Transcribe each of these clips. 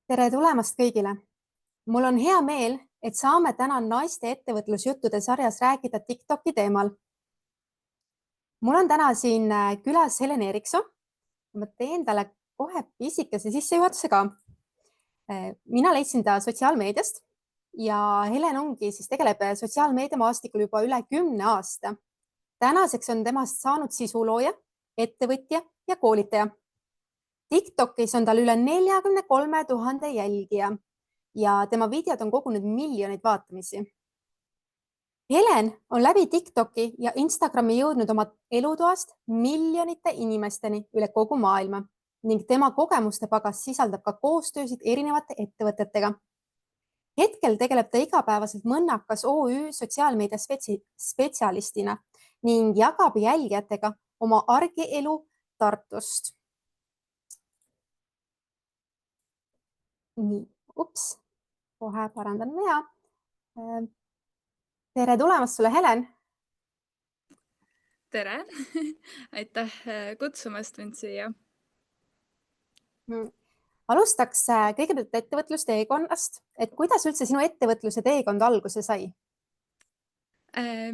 Tere tulemast kõigile! Mul on hea meel, et saame täna naiste ettevõtlusjuttude sarjas rääkida TikToki teemal. Mul on täna siin külas Helen Eriksson. Ma teen talle kohe pisikese sissejuhatuse ka. Mina leidsin ta sotsiaalmeediast ja Helen tegeleb sotsiaalmeedia maastikul juba üle 10 aasta. Tänaseks on temast saanud sisulooja, ettevõtja ja koolitaja. TikTokis on tal üle 43 000 jälgija ja tema videod on kogunud miljoneid vaatamisi. Helen on läbi TikToki ja Instagrami jõudnud oma elutoast miljonite inimesteni üle kogu maailma ning tema kogemuste pagas sisaldab ka koostöösid erinevate ettevõtetega. Hetkel tegeleb ta igapäevaselt Mõnnakas OÜ sotsiaalmeedia spetsialistina ning jagab jälgijatega oma argielu Tartust. Nii, kohe parandan vea. Tere tulemast sulle, Helen! Tere! Aitäh kutsumast mind siia. Alustaks kõigepealt ettevõtlusteekonnast, et kuidas üldse sinu ettevõtluse teekond alguse sai?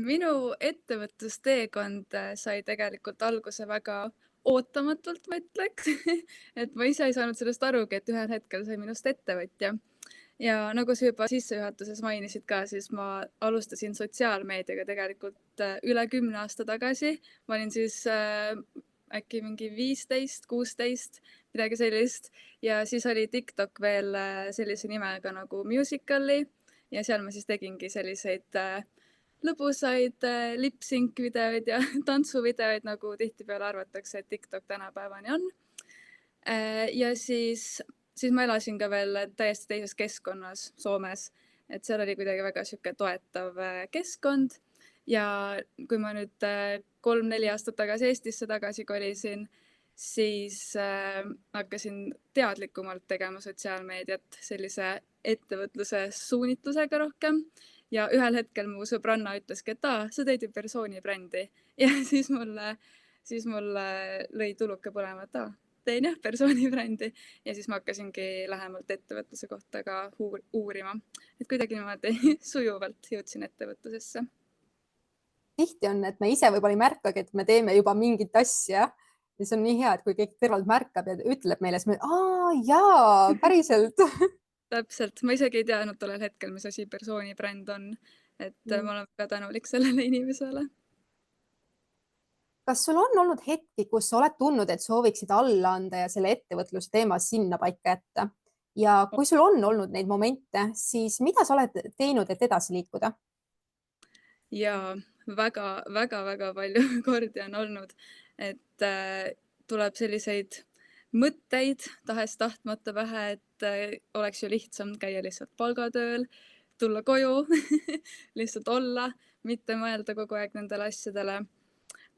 Minu ettevõtlusteekond sai tegelikult alguse väga ootamatult, ma ütleks. Et ma ise ei saanud sellest arugi, et ühel hetkel sai minust ettevõtja. Ja nagu sa juba sissejuhatuses mainisid ka, siis ma alustasin sotsiaalmeediaga tegelikult üle 10 aasta tagasi. Ma olin siis äkki mingi 15, 16, midagi sellist. Ja siis oli TikTok veel sellise nimega nagu Musical.ly ja seal ma siis tegingi selliseid lõbusaid lip-sync videoid ja tantsuvideoid, nagu tihtipeale arvatakse, et TikTok tänapäevani on. Ja siis ma elasin ka veel täiesti teises keskkonnas Soomes, et seal oli kuidagi väga sihuke toetav keskkond. Ja kui ma nüüd 3-4 aastat tagasi Eestisse tagasi kolisin, siis hakkasin teadlikumalt tegema sotsiaalmeediat sellise ettevõtluse suunitlusega rohkem. Ja ühel hetkel mu sõbranna ütleski, et sa teed ju persoonibrändi. Ja siis mulle lõi tuluke põlema, et teen jah persoonibrändi. Ja siis ma hakkasingi lähemalt ettevõtluse kohta ka uurima. Et kuidagi niimoodi sujuvalt jõudsin ettevõtlusesse. Tihti on, et me ise võib-olla ei märkagi, et me teeme juba mingit asja. Ja see on nii hea, et kui keegi kõrvalt märkab ja ütleb meile, siis me, jaa, päriselt. Täpselt, ma isegi ei teadnud tollel hetkel, mis asi persoonibränd on. Et ma olen väga tänulik sellele inimesele. Kas sul on olnud hetki, kus sa oled tundnud, et sooviksid alla anda ja selle ettevõtluse teema sinna paika jätta? Ja kui sul on olnud neid momente, siis mida sa oled teinud, et edasi liikuda? Ja väga palju kordi on olnud, et tuleb selliseid mõtteid tahes-tahtmata pähe, et oleks ju lihtsam käia lihtsalt palgatööl, tulla koju, lihtsalt olla, mitte mõelda kogu aeg nendele asjadele.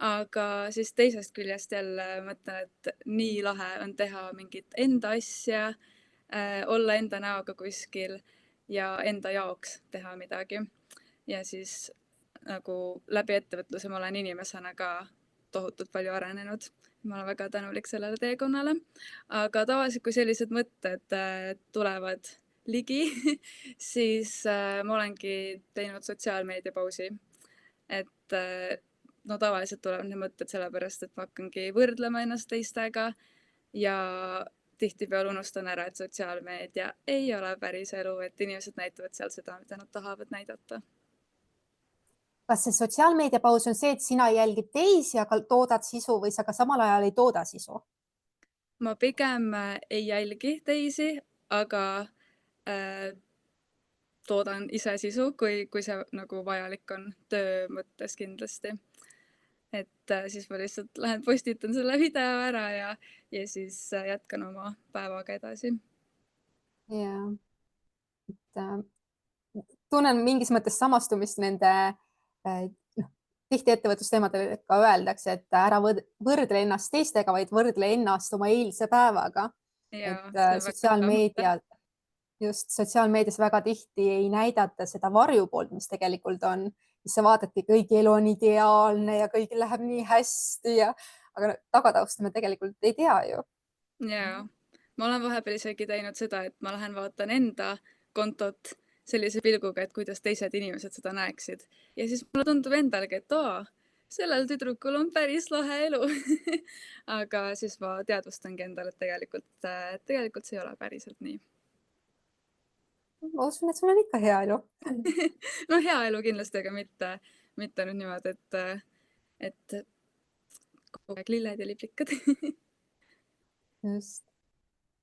Aga siis teisest küljest jälle mõtlen, et nii lahe on teha mingit enda asja, olla enda näoga kuskil ja enda jaoks teha midagi. Ja siis nagu läbi ettevõtluse ma olen inimesena ka tohutult palju arenenud. Ma olen väga tänulik sellele teekonnale. Aga tavaliselt, kui sellised mõtted tulevad ligi, siis ma olengi teinud sotsiaalmeediapausi. Et no tavaliselt tulevad need mõtted sellepärast, et ma hakkangi võrdlema ennast teistega ja tihtipeale unustan ära, et sotsiaalmeedia ei ole päris elu, et inimesed näitavad seal seda, mida nad tahavad näidata. Kas see sotsiaalmeedia paus on see, et sina jälgid teisi, aga toodad sisu või sa ka samal ajal ei tooda sisu? Ma pigem ei jälgi teisi, aga toodan ise sisu, kui see nagu vajalik on töö mõttes kindlasti. Et siis ma lihtsalt lähen postitan selle video ära ja siis jätkan oma päevaga edasi. Jaa. Tunnen mingis mõttes samastumist nende tihti ettevõtlusteemadel ka öeldakse, et ära võrdle ennast teistega, vaid võrdle ennast oma eilse päevaga. Et sotsiaalmeedias väga tihti ei näidata seda varjupoolt, mis tegelikult on. Sa vaadadki, kõik elu on ideaalne ja kõigil läheb nii hästi, aga tagatausta me tegelikult ei tea ju. Jaa, ma olen vahepeal isegi teinud seda, et ma lähen vaatan enda kontot sellise pilguga, et kuidas teised inimesed seda näeksid. Ja siis mulle tundub endalgi, et sellel tüdrukul on päris lahe elu. Aga siis ma teadvustangi endale, et tegelikult see ei ole päriselt nii. Ma usun, et sul on ikka hea elu. No hea elu kindlasti, aga mitte nüüd niimoodi, et kogu aeg lilled ja liplikad. Just.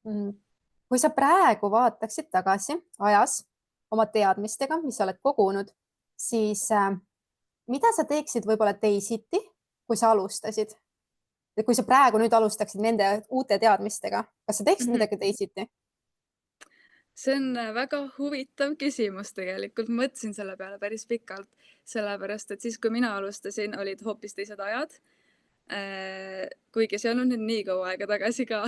Kui sa praegu vaataksid tagasi ajas oma teadmistega, mis sa oled kogunud, siis mida sa teeksid võib-olla teisiti, kui sa alustasid? Kui sa praegu nüüd alustaksid nende uute teadmistega, kas sa teeksid midagi teisiti? See on väga huvitav küsimus tegelikult. Ma mõtlesin selle peale päris pikalt, sellepärast et siis, kui mina alustasin, olid hoopis teised ajad. Kuigi see on nüüd nii kaua aega tagasi ka.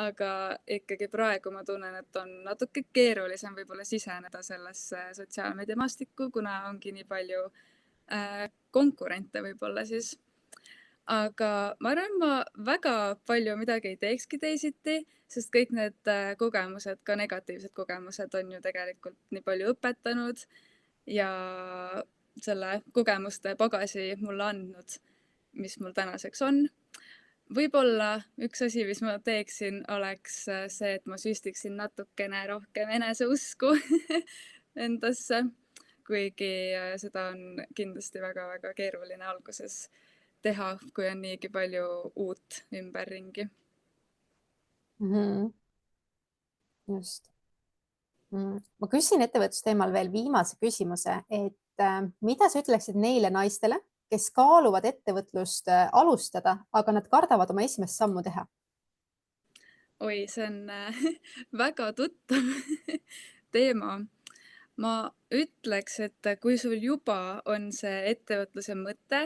Aga ikkagi praegu ma tunnen, et on natuke keerulisem võib-olla siseneda sellesse sotsiaalmeediamaastikku, kuna ongi nii palju konkurente võib-olla siis. Aga ma arvan, ma väga palju midagi ei teekski teisiti, sest kõik need kogemused, ka negatiivsed kogemused on ju tegelikult nii palju õpetanud ja selle kogemuste pagasi mulle andnud, mis mul tänaseks on. Võib-olla üks asi, mis ma teeksin, oleks see, et ma süstiksin natukene rohkem eneseusku endasse, kuigi seda on kindlasti väga-väga keeruline alguses teha, kui on niigi palju uut ümberringi. Just. Ma küsin ettevõtlusteemal veel viimase küsimuse, et mida sa ütleksid neile naistele, kes kaaluvad ettevõtlust alustada, aga nad kardavad oma esimest sammu teha? Oi, see on väga tuttav teema. Ma ütleks, et kui sul juba on see ettevõtluse mõte,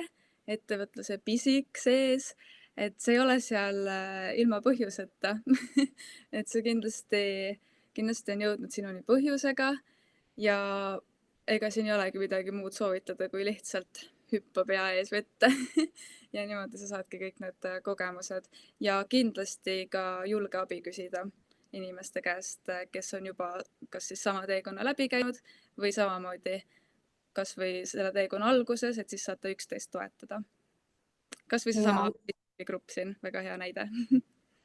ettevõtluse pisik sees, et see ei ole seal ilma põhjuseta. Et see kindlasti on jõudnud sinuni põhjusega ja ega siin ei olegi midagi muud soovitada, kui lihtsalt hüppa pea ees vette. Ja niimoodi sa saadki kõik need kogemused ja kindlasti ka julge abi küsida inimeste käest, kes on juba kas siis sama teekonna läbi käinud või samamoodi kas või selle teekonna alguses, et siis saate üksteist toetada. Kas või seesama grupp siin, väga hea näide.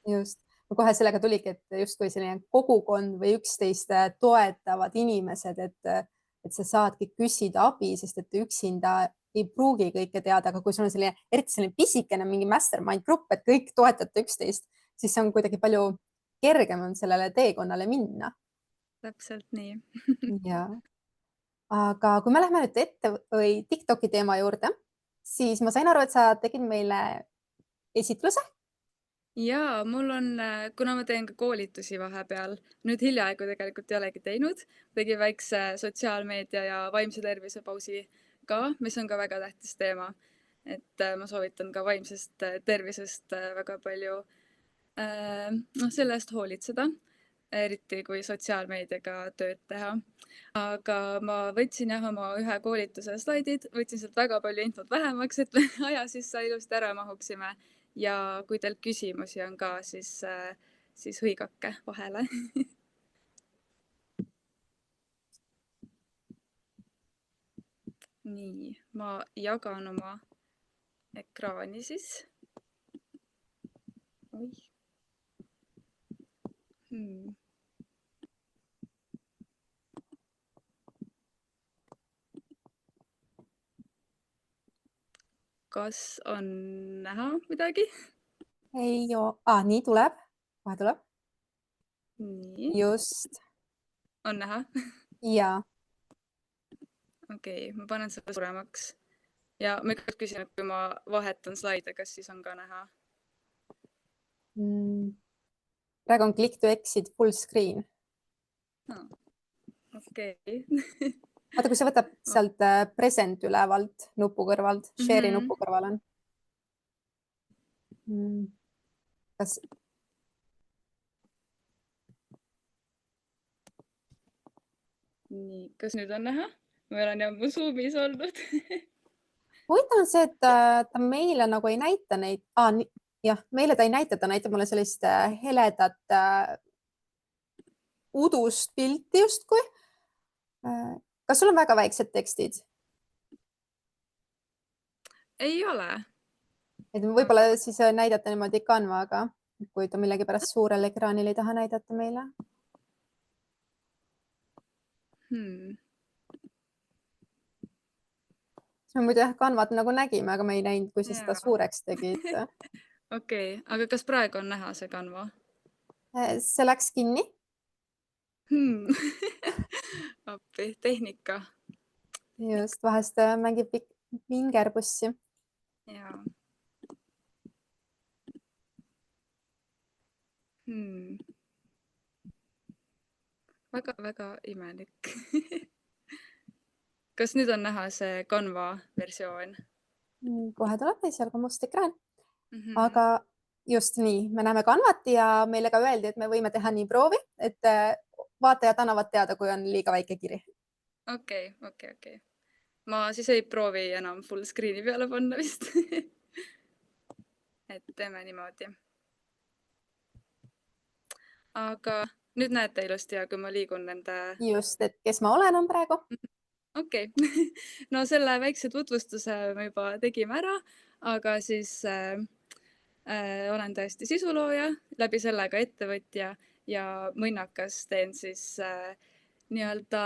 Just. Kohe sellega tuligi, et justkui selline kogukond või üksteist toetavad inimesed, et sa saadki küsida abi, sest et üksinda ei pruugi kõike teada, aga kui sul on eriti selline pisikene mingi mastermind grupp, et kõik toetate üksteist, siis see on kuidagi palju kergem on sellele teekonnale minna. Täpselt nii. Ja. Aga kui me lähme nüüd TikToki teema juurde, siis ma sain aru, et sa tegid meile esitluse. Ja mul on, kuna ma teen ka koolitusi vahepeal, nüüd hiljaaegu tegelikult ei olegi teinud, tegin väikse sotsiaalmeedia ja vaimse tervise pausi ka, mis on ka väga tähtis teema. Et ma soovitan ka vaimsest tervisest väga palju selle eest hoolitseda, eriti kui sotsiaalmeediaga tööd teha. Aga ma võtsin oma ühe koolituse slaidid, võtsin sealt väga palju infot vähemaks, et aja sisse ilusti ära mahuksime. Ja kui teil küsimusi on ka, siis hõigake vahele. Nii, ma jagan oma ekraani siis. Oih. Kas on näha midagi? Ei ole. Nii tuleb. Kohe tuleb. Nii. Just. On näha? Ja. Okei, ma panen selle suuremaks. Ja ma küsin, et kui ma vahetan slaide, kas siis on ka näha? Praegu on click to exit full screen. Okei. Vaata, kui sa võtab sealt present ülevalt nupu kõrvalt, share'i nupu kõrval on. Kas... Nii, kas nüüd on näha? Ma olen juba Zoomis olnud. Huvitav on see, et ta meile nagu ei näita neid. jah, meile ta ei näita, ta näitab mulle sellist heledat udust pilti justkui. Kas sul on väga väiksed tekstid? Ei ole. Et võib-olla siis näidata niimoodi Canvaga, kui ta millegipärast suurel ekraanil ei taha näidata meile. Me muidu jah, Canvat nagu nägime, aga me ei näinud, kui sa seda suureks tegid. Okei, aga kas praegu on näha see Canva? See läks kinni. Appi, tehnika. Just, vahest mängib vingerbussi. Jaa. Väga-väga imelik. Kas nüüd on näha see Canva versioon? Kohe tuleb esialgu must ekraan. Aga just nii, me näeme Canvat ja meile ka öeldi, et me võime teha nii proovi, et vaatajad annavad teada, kui on liiga väike kiri. Okei. Ma siis ei proovi enam full screen'i peale panna vist. Et teeme niimoodi. Aga nüüd näete ilusti, kui ma liigun nende... Just, et kes ma olen on praegu. Okei. No selle väikse tutvustuse me juba tegime ära, aga siis olen tõesti sisulooja, läbi selle ka ettevõtja ja mõnnakas teen siis nii-öelda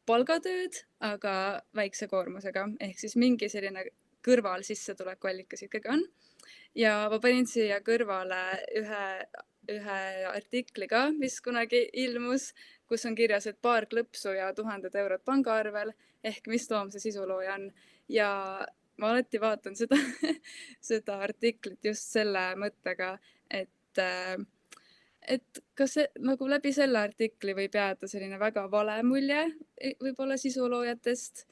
palgatööd, aga väikse koormusega. Ehk siis mingi selline kõrval sissetulekuallikas ikkagi on. Ja ma panin siia kõrvale ühe artikli ka, mis kunagi ilmus, kus on kirjas, et paar klõpsu ja 1000 eurot pangaarvel, ehk mis loom see sisulooja on. Ja ma alati vaatan seda artiklit just selle mõttega, et kas nagu läbi selle artikli võib jääda selline väga vale mulje võib-olla sisuloojatest,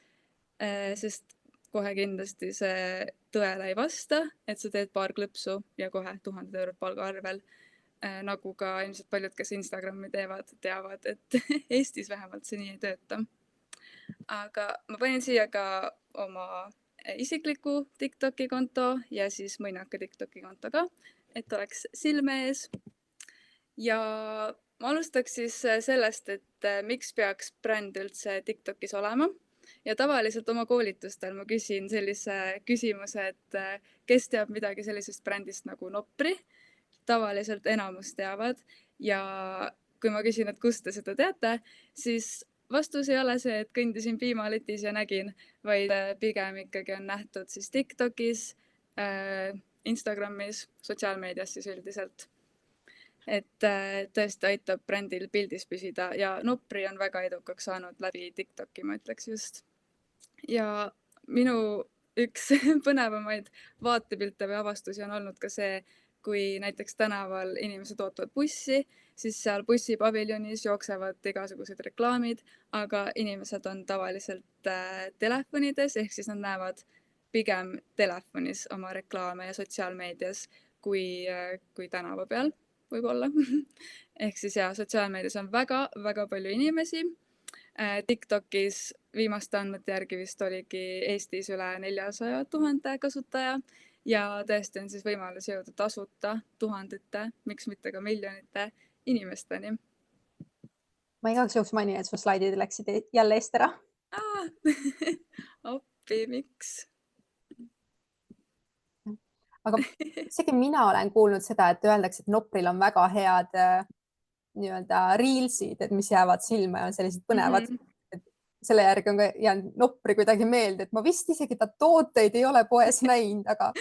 sest kohe kindlasti see tõele ei vasta, et sa teed paar klõpsu ja kohe 1000 eurot palgaarvel. Nagu ka ilmselt paljud, kes Instagrami teavad, et Eestis vähemalt see nii ei tööta. Aga ma panin siia ka oma isikliku TikToki konto ja siis mõnaka TikToki konto ka, et oleks silme ees. Ja ma alustaks siis sellest, et miks peaks bränd üldse TikTokis olema. Ja tavaliselt oma koolitustel ma küsin sellise küsimuse, et kes teab midagi sellisest brändist nagu Nopri. Tavaliselt enamus teavad ja kui ma küsin, et kust te seda teate, siis vastus ei ole see, et kõndisin piimaletis ja nägin, vaid pigem ikkagi on nähtud siis TikTokis, Instagramis, sotsiaalmeedias siis üldiselt. Et tõesti aitab brändil pildis püsida ja Nopri on väga edukaks saanud läbi TikToki, ma ütleks just. Ja minu üks põnevamaid vaatepilte või avastusi on olnud ka see, kui näiteks tänaval inimesed ootavad bussi, siis seal bussipaviljonis jooksevad igasugused reklaamid, aga inimesed on tavaliselt telefonides, ehk siis nad näevad pigem telefonis oma reklaame ja sotsiaalmeedias kui tänava peal võib-olla. Ehk siis sotsiaalmeedias on väga palju inimesi. TikTokis viimaste andmete järgi vist oligi Eestis üle 400 000 kasutaja. Ja tõesti on siis võimalus jõuda tasuta tuhandete, miks mitte ka miljonite inimesteni. Ma igaks juhuks mainin, et su slaidid läksid jälle eest ära. Appi, miks? Aga isegi mina olen kuulnud seda, et öeldakse, et Nopril on väga head nii-öelda reelsid, et mis jäävad silma ja on sellised põnevad. Selle järgi on ka jäänud Nopri kuidagi meelde, et ma vist isegi ta tooteid ei ole poes näinud, aga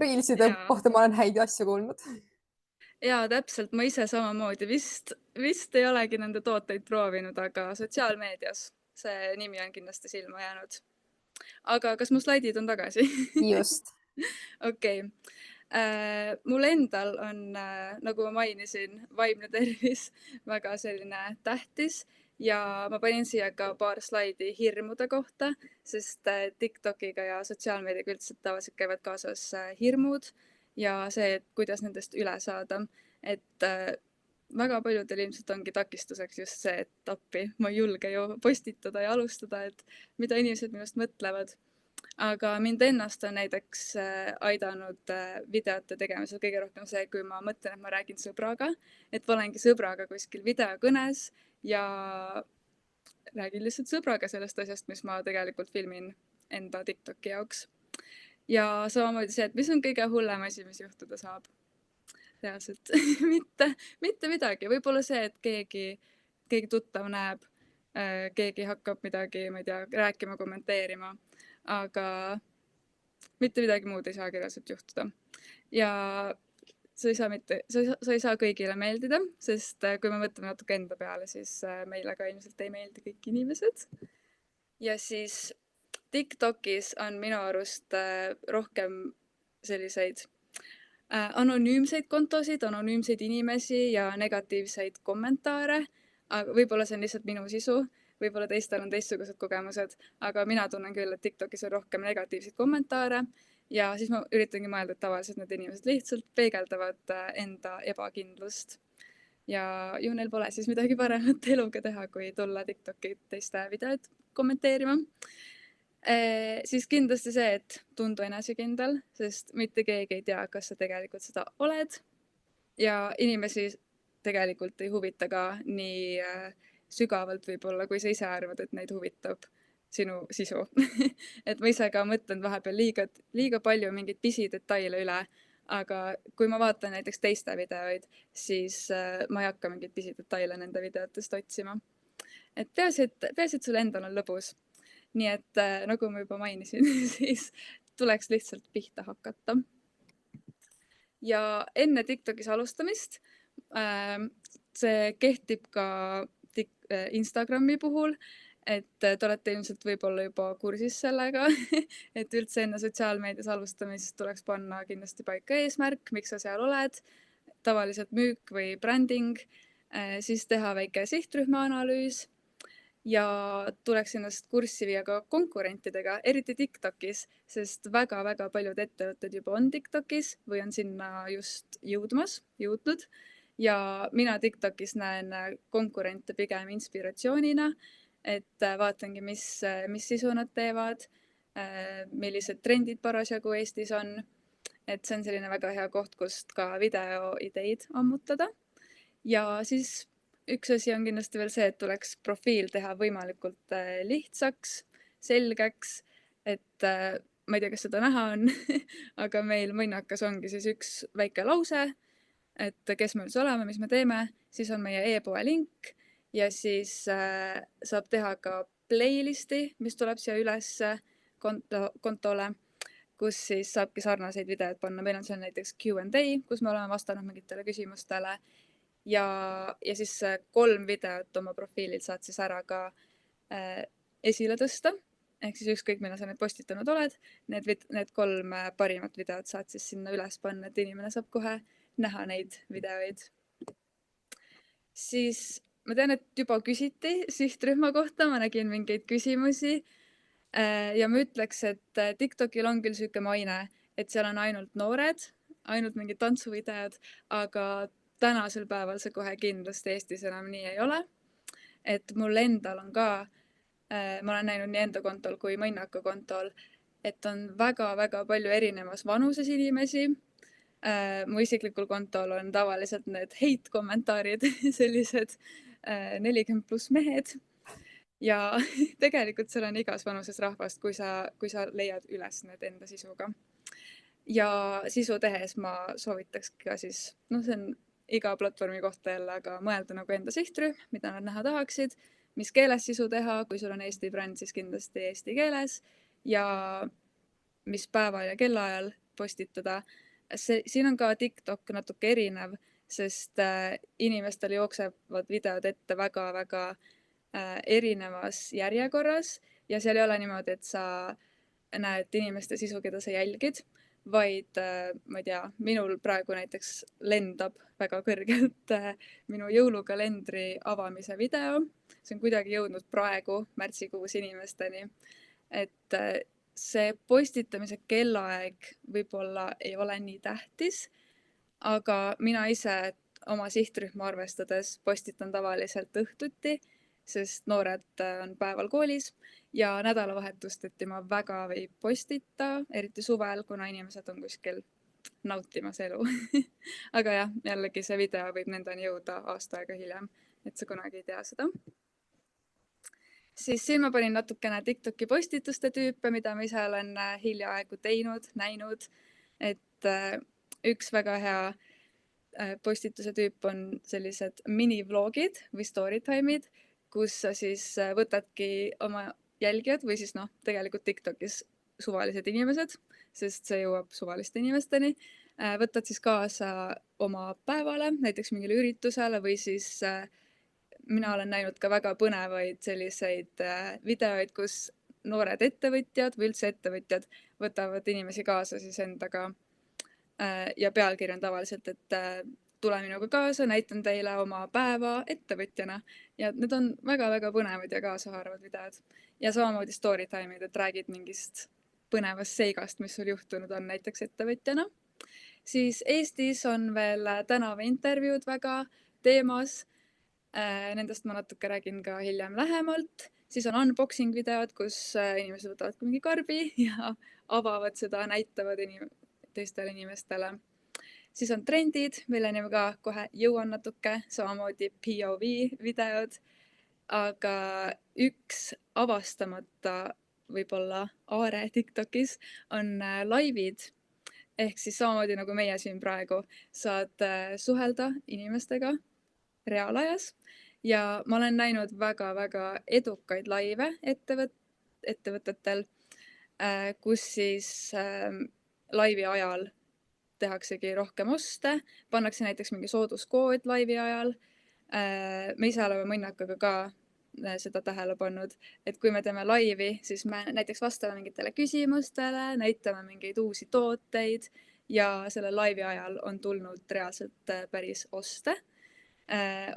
reelside kohta ma olen häid asju kuulnud. Jaa, täpselt. Ma ise samamoodi vist ei olegi nende tooteid proovinud, aga sotsiaalmeedias see nimi on kindlasti silma jäänud. Aga kas mu slaidid on tagasi? Just. Okei. Mul endal on, nagu ma mainisin, vaimne tervis väga selline tähtis ja ma panin siia ka paar slaidi hirmude kohta, sest TikTokiga ja sotsiaalmeediaga üldse tavaliselt käivad kaasas hirmud ja see, et kuidas nendest üle saada. Et väga paljudel ilmselt ongi takistuseks just see, et appi, ma ei julge ju postitada ja alustada, et mida inimesed minust mõtlevad. aga mind ennast on näiteks aidanud videote tegemisel kõige rohkem see, kui ma mõtlen, et ma räägin sõbraga, et olengi sõbraga kuskil videokõnes ja räägin lihtsalt sõbraga sellest asjast, mis ma tegelikult filmin enda TikToki jaoks. Ja samamoodi see, et mis on kõige hullem asi, mis juhtuda saab. Reaalselt mitte midagi, võib-olla see, et keegi tuttav näeb, keegi hakkab midagi, ma ei tea, rääkima, kommenteerima, aga mitte midagi muud ei saagi reaalselt juhtuda. Ja sa ei saa kõigile meeldida, sest kui me mõtleme natuke enda peale, siis meile ka ilmselt ei meeldi kõik inimesed. Ja siis TikTokis on minu arust rohkem selliseid anonüümseid kontosid, anonüümseid inimesi ja negatiivseid kommentaare, aga võib-olla see on lihtsalt minu sisu, võib-olla teistel on teistsugused kogemused, aga mina tunnen küll, et TikTokis on rohkem negatiivseid kommentaare ja siis ma üritangi mõelda, et tavaliselt need inimesed lihtsalt peegeldavad enda ebakindlust. Ja ju neil pole siis midagi paremat eluga teha, kui tulla TikToki teiste videoid kommenteerima. Siis kindlasti see, et tundu enesekindel, sest mitte keegi ei tea, kas sa tegelikult seda oled. Ja inimesi tegelikult ei huvita ka nii sügavalt võib-olla, kui sa ise arvad, et neid huvitab sinu sisu. Et ma ise ka mõtlen vahepeal liiga palju mingeid pisidetaile üle, aga kui ma vaatan näiteks teiste videoid, siis ma ei hakka mingeid pisidetaile nende videotest otsima. Et peaasi, et sul endal on lõbus. Nii et nagu ma juba mainisin, siis tuleks lihtsalt pihta hakata. Ja enne TikTokis alustamist, see kehtib ka Instagrami puhul, et te olete ilmselt võib-olla juba kursis sellega, et üldse enne sotsiaalmeedias alustamist tuleks panna kindlasti paika eesmärk, miks sa seal oled, tavaliselt müük või bränding, siis teha väike sihtrühma analüüs ja tuleks ennast kurssi viia ka konkurentidega, eriti TikTokis, sest väga-väga paljud ettevõtted juba on TikTokis või on sinna just jõudnud. Ja mina TikTokis näen konkurente pigem inspiratsioonina, et vaatangi, mis sisu nad teevad, millised trendid parasjagu Eestis on. Et see on selline väga hea koht, kust ka videoideid ammutada. Ja siis üks asi on kindlasti veel see, et tuleks profiil teha võimalikult lihtsaks, selgeks, et ma ei tea, kas seda näha on, aga meil mõnnakas ongi siis üks väike lause, et kes me üldse oleme, mis me teeme, siis on meie e-poe link ja siis saab teha ka playlisti, mis tuleb siia üles kontole, kus siis saabki sarnaseid videoid panna. Meil on seal näiteks Q&A, kus me oleme vastanud mingitele küsimustele. Ja siis 3 videot oma profiililt saad siis ära ka esile tõsta. Ehk siis ükskõik, millal sa need postitanud oled, need 3 parimat videot saad siis sinna üles panna, et inimene saab kohe näha neid videoid. Siis ma tean, et juba küsiti sihtrühma kohta, ma nägin mingeid küsimusi. Ja ma ütleks, et TikTokil on küll siuke maine, et seal on ainult noored, ainult mingid tantsuvideod, aga tänasel päeval see kohe kindlasti Eestis enam nii ei ole. Et mul endal on ka, ma olen näinud nii enda kontol kui Mõnnaka kontol, et on väga-väga palju erinevas vanuses inimesi. Mu isiklikul kontol on tavaliselt need hate-kommentaarid, sellised 40+ mehed. Ja tegelikult seal on igas vanuses rahvast, kui sa leiad üles need enda sisuga. Ja sisu tehes ma soovitaks ka siis, see on iga platvormi kohta jälle, aga mõelda nagu enda sihtrühm, mida nad näha tahaksid, mis keeles sisu teha, kui sul on Eesti bränd, siis kindlasti eesti keeles ja mis päeval ja kellaajal postitada. Siin on ka TikTok natuke erinev, sest inimestel jooksevad videod ette väga-väga erinevas järjekorras ja seal ei ole niimoodi, et sa näed inimeste sisu, keda sa jälgid, vaid ma ei tea, minul praegu näiteks lendab väga kõrgelt minu jõulukalendri avamise video. See on kuidagi jõudnud praegu märtsikuus inimesteni, et see postitamise kellaaeg võib-olla ei ole nii tähtis, aga mina ise oma sihtrühma arvestades postitan tavaliselt õhtuti sest noored on päeval koolis ja nädalavahetusteti ma väga ei postita, eriti suvel, kuna inimesed on kuskil nautimas elu. Aga jah, jällegi see video võib nendeni jõuda aasta aega hiljem, et sa kunagi ei tea seda. Siis siin ma panin natukene TikToki postituste tüüpe, mida ma ise olen hiljaaegu teinud, näinud, et üks väga hea postituse tüüp on sellised minivlogid või storytime'id, kus sa siis võtadki oma jälgijad või siis tegelikult TikTokis suvalised inimesed, sest see jõuab suvaliste inimesteni, võtad siis kaasa oma päevale, näiteks mingile üritusele või siis mina olen näinud ka väga põnevaid selliseid videoid, kus noored ettevõtjad või üldse ettevõtjad võtavad inimesi kaasa siis endaga ja pealkiri on tavaliselt, et tule minuga kaasa, näitan teile oma päeva ettevõtjana ja need on väga-väga põnevad ja kaasahaaravad videod. Ja samamoodi storytime'id, et räägid mingist põnevast seigast, mis sul juhtunud on näiteks ettevõtjana. Siis Eestis on veel tänavaintervjuud väga teemas. Nendest ma natuke räägin ka hiljem lähemalt. Siis on unboxing videod, kus inimesed võtavad mingi karbi ja avavad seda, näitavad teistele inimestele. Siis on trendid, milleni ma ka kohe jõuan natuke, samamoodi POV videod, aga üks avastamata võib-olla aare TikTokis on laivid, ehk siis samamoodi nagu meie siin praegu saad suhelda inimestega reaalajas ja ma olen näinud väga-väga edukaid laive ettevõtetel, kus siis laivi ajal tehaksegi rohkem oste, pannakse näiteks mingi sooduskood laivi ajal. Me ise oleme mõnnakaga ka seda tähele pannud, et kui me teeme laivi, siis me näiteks vastame mingitele küsimustele, näitame mingeid uusi tooteid ja selle laivi ajal on tulnud reaalselt päris oste.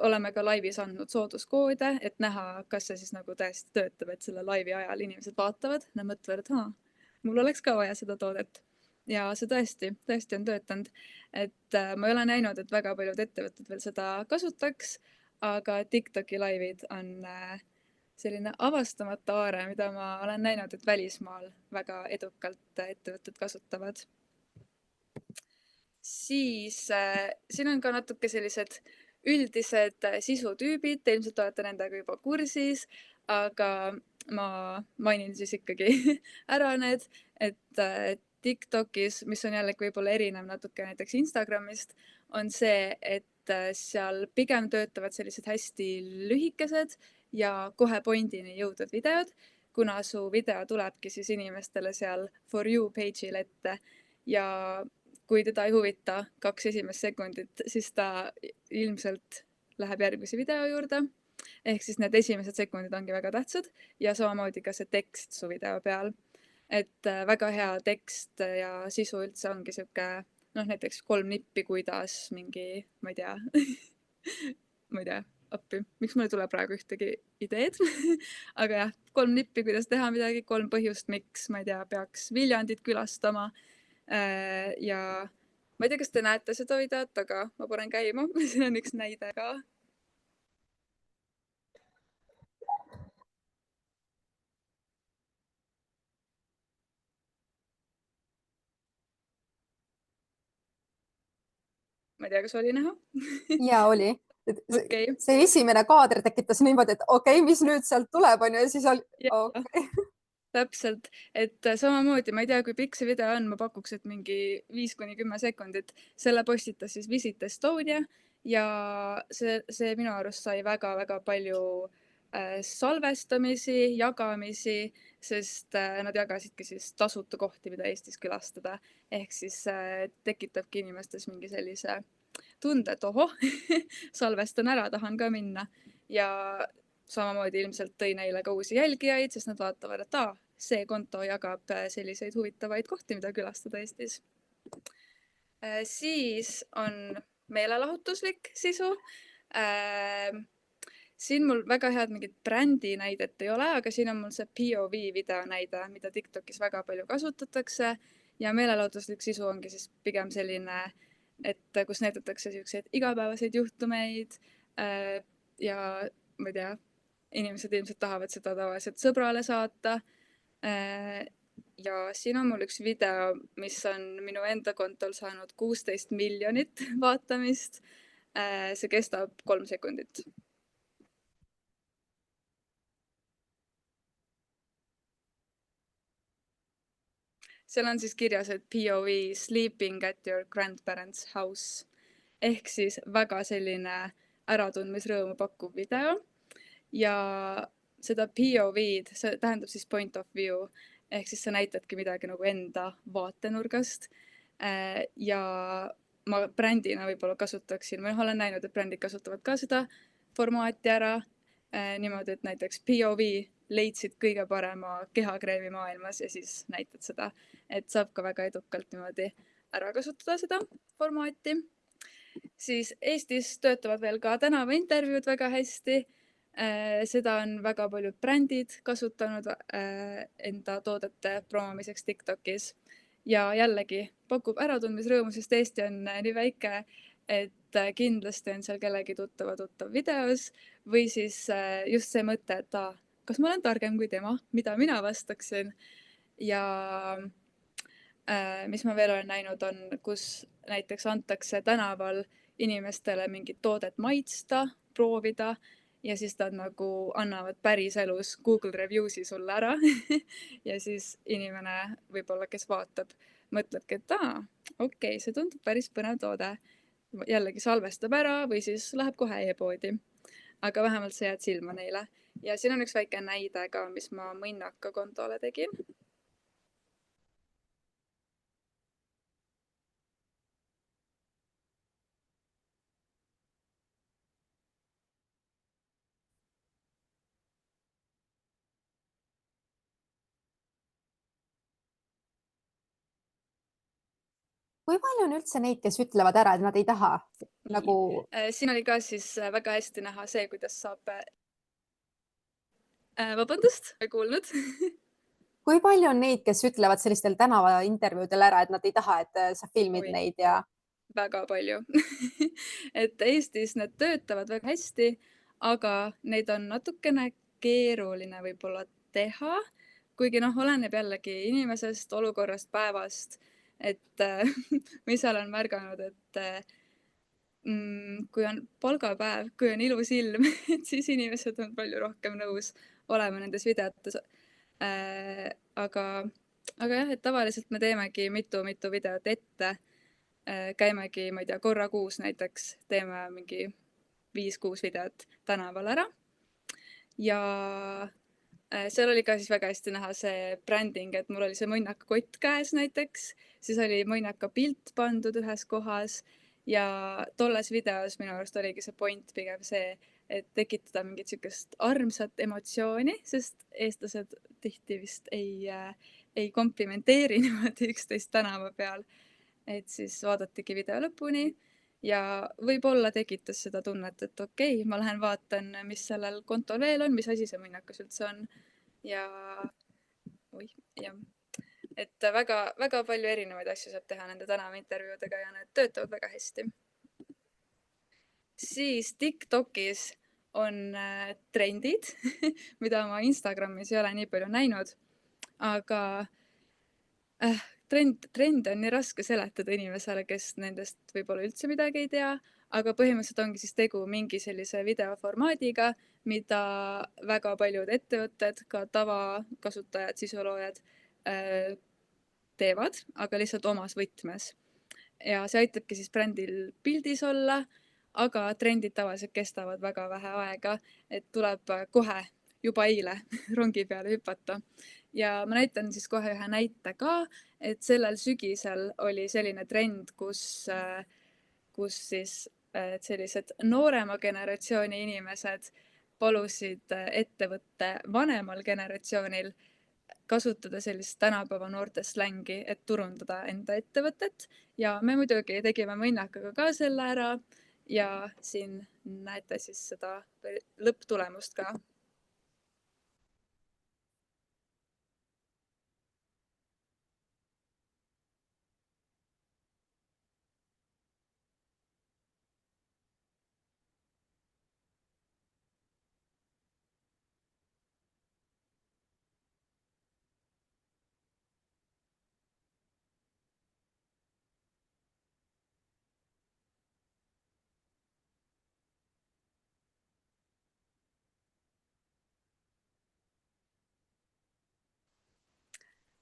Oleme ka laivis andnud sooduskoode, et näha, kas see siis nagu tõesti töötab, et selle laivi ajal inimesed vaatavad, nad mõtlevad, et mul oleks ka vaja seda toodet. Ja see tõesti on töötanud, et ma ei ole näinud, et väga paljud ettevõtted veel seda kasutaks, aga TikToki laivid on selline avastamata aare, mida ma olen näinud, et välismaal väga edukalt ettevõtted kasutavad. Siis siin on ka natuke sellised üldised sisutüübid, te ilmselt olete nendega juba kursis, aga ma mainin siis ikkagi ära need, et TikTokis, mis on jällegi võib-olla erinev natuke näiteks Instagramist, on see, et seal pigem töötavad sellised hästi lühikesed ja kohe pointini jõudvad videod, kuna su video tulebki siis inimestele seal For You page'il ette ja kui teda ei huvita 2 esimest sekundit, siis ta ilmselt läheb järgmise video juurde. Ehk siis need esimesed sekundid ongi väga tähtsad ja samamoodi ka see tekst su video peal. Et väga hea tekst ja sisu üldse ongi siuke, näiteks 3 nippi, kuidas mingi, ma ei tea, appi, miks mul ei tule praegu ühtegi ideed, aga jah, 3 nippi, kuidas teha midagi, 3 põhjust, miks, ma ei tea, peaks Viljandit külastama. Ja ma ei tea, kas te näete seda videot, aga ma panen käima, siin on üks näide ka. Ma ei tea, kas oli näha? Ja oli. Okay. See esimene kaader tekitas niimoodi, et okei, mis nüüd sealt tuleb, on ju, ja siis oli okay. Täpselt, et samamoodi, ma ei tea, kui pikk see video on, ma pakuks, et mingi 5-10 sekundit. Selle postitas siis Visit Estonia ja see minu arust sai väga-väga palju salvestamisi, jagamisi, sest nad jagasidki siis tasuta kohti, mida Eestis külastada. Ehk siis tekitabki inimestes mingi sellise tunde, et ohoh, salvestan ära, tahan ka minna. Ja samamoodi ilmselt tõi neile ka uusi jälgijaid, sest nad vaatavad, et see konto jagab selliseid huvitavaid kohti, mida külastada Eestis. Siis on meelelahutuslik sisu. Siin mul väga head mingit brändi näidet ei ole, aga siin on mul see POV video näide, mida TikTokis väga palju kasutatakse ja meelelahutuslik sisu ongi siis pigem selline, et kus näidatakse selliseid igapäevaseid juhtumeid ja ma ei tea, inimesed ilmselt tahavad seda tavaliselt sõbrale saata. Ja siin on mul üks video, mis on minu enda kontol saanud 16 miljonit vaatamist. See kestab 3 sekundit. Seal on siis kirjas, et POV sleeping at your grandparents house ehk siis väga selline äratundmisrõõmu pakkuv video. Ja seda POV-d, see tähendab siis point of view, ehk siis sa näitadki midagi nagu enda vaatenurgast. Ja ma brändina võib-olla kasutaksin, või olen näinud, et brändid kasutavad ka seda formaati ära niimoodi, et näiteks POV leidsid kõige parema kehakreemi maailmas ja siis näitad seda, et saab ka väga edukalt niimoodi ära kasutada seda formaati. Siis Eestis töötavad veel ka tänavaintervjuud väga hästi. Seda on väga paljud brändid kasutanud enda toodete promomiseks TikTokis. Ja jällegi pakub äratundmisrõõmu, sest Eesti on nii väike, et kindlasti on seal kellegi tuttav videos või siis just see mõte, et kas ma olen targem kui tema, mida mina vastaksin. Ja mis ma veel olen näinud on, kus näiteks antakse tänaval inimestele mingit toodet maitsta, proovida ja siis nad nagu annavad päriselus Google Reviewsi sulle ära ja siis inimene võib-olla, kes vaatab, mõtlebki, et okei, see tundub päris põnev toode. Jällegi salvestab ära või siis läheb kohe e-poodi. Aga vähemalt sa jääd silma neile. Ja siin on üks väike näide ka, mis ma Mõnnaka kontole tegin. Kui palju on üldse neid, kes ütlevad ära, et nad ei taha nagu? Siin oli ka siis väga hästi näha see, kuidas saab. Vabandust, ei kuulnud. Kui palju on neid, kes ütlevad sellistel tänavaintervjuudel ära, et nad ei taha, et sa filmid neid ja? Väga palju. Et Eestis need töötavad väga hästi, aga neid on natukene keeruline võib-olla teha, kuigi oleneb jällegi inimesest, olukorrast, päevast, et mis olen märganud, et kui on palgapäev, kui on ilus ilm, et siis inimesed on palju rohkem nõus olema nendes videotes. Aga jah, et tavaliselt me teemegi mitu videot ette. Käimegi, ma ei tea, korra kuus näiteks teeme mingi 5-6 videot tänaval ära. Ja seal oli ka siis väga hästi näha see bränding, et mul oli see Mõnnaka kott käes näiteks, siis oli Mõnnaka pilt pandud ühes kohas ja tolles videos minu arust oligi see point pigem see, et tekitada mingit sükest armsat emotsiooni, sest eestlased tihti vist ei komplimenteeri niimoodi üksteist tänava peal. Et siis vaadatigi video lõpuni ja võib-olla tekitas seda tunnet, et okei, ma lähen vaatan, mis sellel kontol veel on, mis asi see Mõnnakas üldse on. Ja et väga palju erinevaid asju saab teha nende tänavaintervjuudega ja need töötavad väga hästi. Siis TikTokis on trendid, mida ma Instagramis ei ole nii palju näinud, aga trend on nii raske seletada inimesele, kes nendest võib-olla üldse midagi ei tea, aga põhimõtteliselt ongi siis tegu mingi sellise videoformaadiga, mida väga paljud ettevõtted, ka tavakasutajad, sisuloojad teevad, aga lihtsalt omas võtmes. Ja see aitabki siis brändil pildis olla, aga trendid tavaliselt kestavad väga vähe aega, et tuleb kohe juba eile rongi peale hüpata. Ja ma näitan siis kohe ühe näite ka, et sellel sügisel oli selline trend, kus siis sellised noorema generatsiooni inimesed palusid ettevõtte vanemal generatsioonil kasutada sellist tänapäeva noorte slängi, et turundada enda ettevõtet. Ja me muidugi tegime Mõnnakaga ka selle ära ja siin näete siis seda lõpptulemust ka.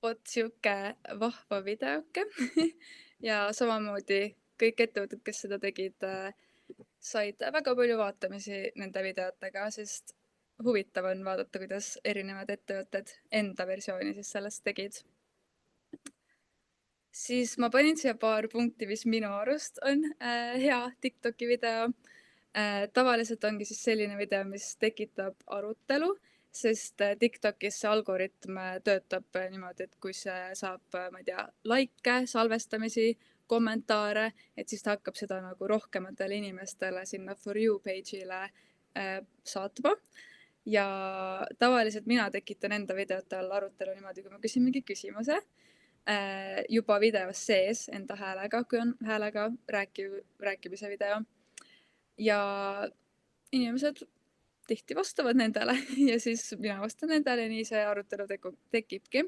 vot sihuke vahva videoke ja samamoodi kõik ettevõtted, kes seda tegid, said väga palju vaatamisi nende videotega, sest huvitav on vaadata, kuidas erinevad ettevõtted enda versiooni siis sellest tegid. Siis ma panin siia paar punkti, mis minu arust on hea TikToki video. Tavaliselt ongi siis selline video, mis tekitab arutelu, sest TikTokis see algoritm töötab niimoodi, et kui see saab, ma ei tea, like, salvestamisi, kommentaare, et siis ta hakkab seda nagu rohkematele inimestele sinna For You page'ile saatma. Ja tavaliselt mina tekitan enda videote all arutelu niimoodi, kui ma küsin mingi küsimuse juba videos sees enda häälega, kui on häälega rääkimise video. Ja inimesed tihti vastavad nendele ja siis mina vastan nendele, nii see arutelu tekibki.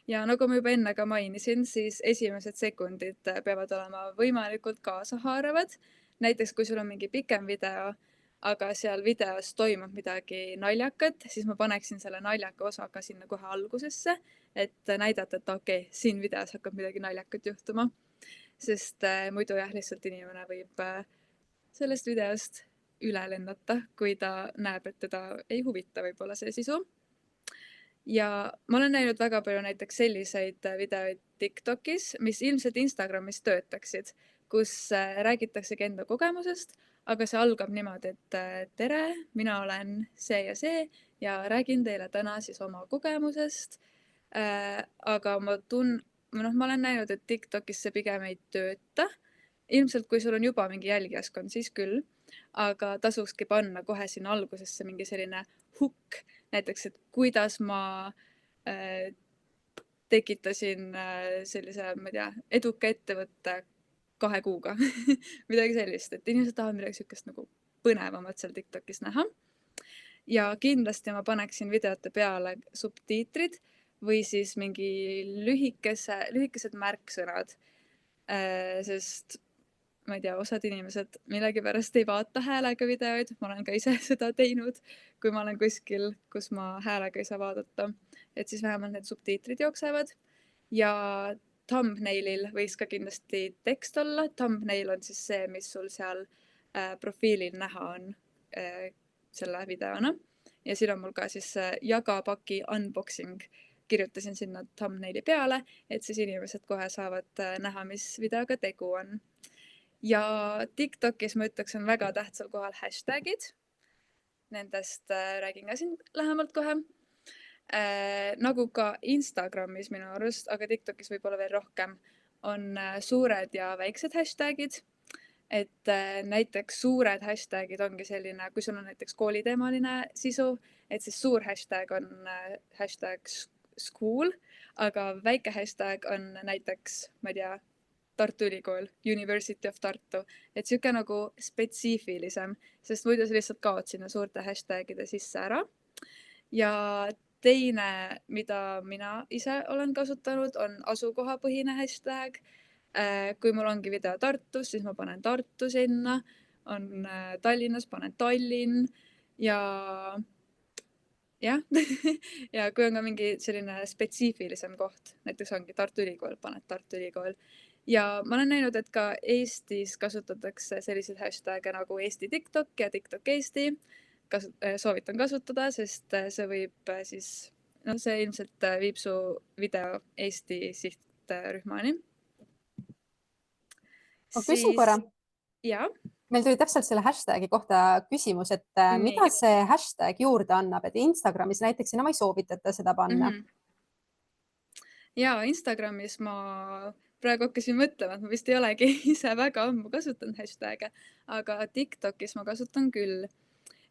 Ja nagu ma juba enne ka mainisin, siis esimesed sekundid peavad olema võimalikult kaasahaaravad. Näiteks kui sul on mingi pikem video, aga seal videos toimub midagi naljakat, siis ma paneksin selle naljaka osa ka sinna kohe algusesse, et näidata, et okei, siin videos hakkab midagi naljakat juhtuma. Sest muidu jah, lihtsalt inimene võib sellest videost üle lennata, kui ta näeb, et teda ei huvita võib-olla see sisu. Ja ma olen näinud väga palju näiteks selliseid videoid TikTokis, mis ilmselt Instagramis töötaksid, kus räägitaksegi enda kogemusest, aga see algab niimoodi, et tere, mina olen see ja räägin teile täna siis oma kogemusest. Aga ma olen näinud, et TikTokis see pigem ei tööta. Ilmselt kui sul on juba mingi jälgijaskond, siis küll, aga tasukski panna kohe sinna algusesse mingi selline hukk, näiteks, et kuidas ma tekitasin sellise, ma ei tea, eduka ettevõtte 2 kuuga. Midagi sellist, et inimesed tahavad midagi sihukest nagu põnevamat seal TikTokis näha. Ja kindlasti ma paneksin videote peale subtiitrid või siis mingi lühikesed märksõnad, sest ma ei tea, osad inimesed millegipärast ei vaata häälega videoid, ma olen ka ise seda teinud, kui ma olen kuskil, kus ma häälega ei saa vaadata, et siis vähemalt need subtiitrid jooksevad. Ja thumbnailil võiks ka kindlasti tekst olla. Thumbnail on siis see, mis sul seal profiilil näha on selle videona. Ja siin on mul ka siis jagapaki unboxing. Kirjutasin sinna thumbnaili peale, et siis inimesed kohe saavad näha, mis videoga tegu on. Ja TikTokis ma ütleks, on väga tähtsal kohal hashtagid. Nendest räägin ka siin lähemalt kohe. Nagu ka Instagramis minu arust, aga TikTokis võib-olla veel rohkem, on suured ja väiksed hashtagid. Et näiteks suured hashtagid ongi selline, kui sul on näiteks kooliteemaline sisu, et siis suur hashtag on hashtag school, aga väike hashtag on näiteks, ma ei tea, Tartu Ülikool, University of Tartu, et sihuke nagu spetsiifilisem, sest muidu sa lihtsalt kaod sinna suurte hashtagide sisse ära. Ja teine, mida mina ise olen kasutanud, on asukohapõhine hashtag. Kui mul ongi video Tartus, siis ma panen Tartu sinna, on Tallinnas, panen Tallinn ja jah, ja kui on ka mingi selline spetsiifilisem koht, näiteks ongi Tartu Ülikool, paned Tartu Ülikool. Ja ma olen näinud, et ka Eestis kasutatakse selliseid hashtag'e nagu Eesti TikTok ja TikTok Eesti. Soovitan kasutada, sest see võib siis, see ilmselt viib su video Eesti sihtrühmani. Ma küsin korra. Ja. Meil tuli täpselt selle hashtagi kohta küsimus, et mida see hashtag juurde annab, et Instagramis näiteks enam ei soovitata seda panna? Ja Instagramis ma praegu hakkasin mõtlema, et ma vist ei olegi ise väga ammu kasutanud hashtag'e, aga TikTokis ma kasutan küll.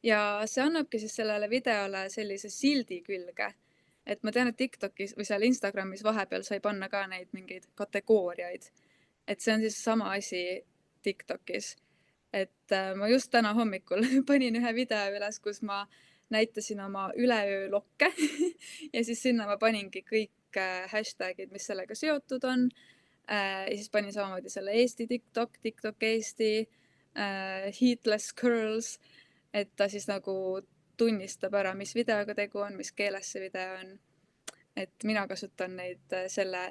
Ja see annabki siis sellele videole sellise sildi külge. Et ma tean, et TikTokis või seal Instagramis vahepeal sai panna ka neid mingeid kategooriaid. Et see on siis sama asi TikTokis. Et ma just täna hommikul panin ühe video üles, kus ma näitasin oma üleöö lokke ja siis sinna ma paningi kõik hashtagid, mis sellega seotud on. Ja siis panin samamoodi selle Eesti TikTok, TikTok Eesti, Heatless Curls, et ta siis nagu tunnistab ära, mis videoga tegu on, mis keeles see video on. et mina kasutan neid selle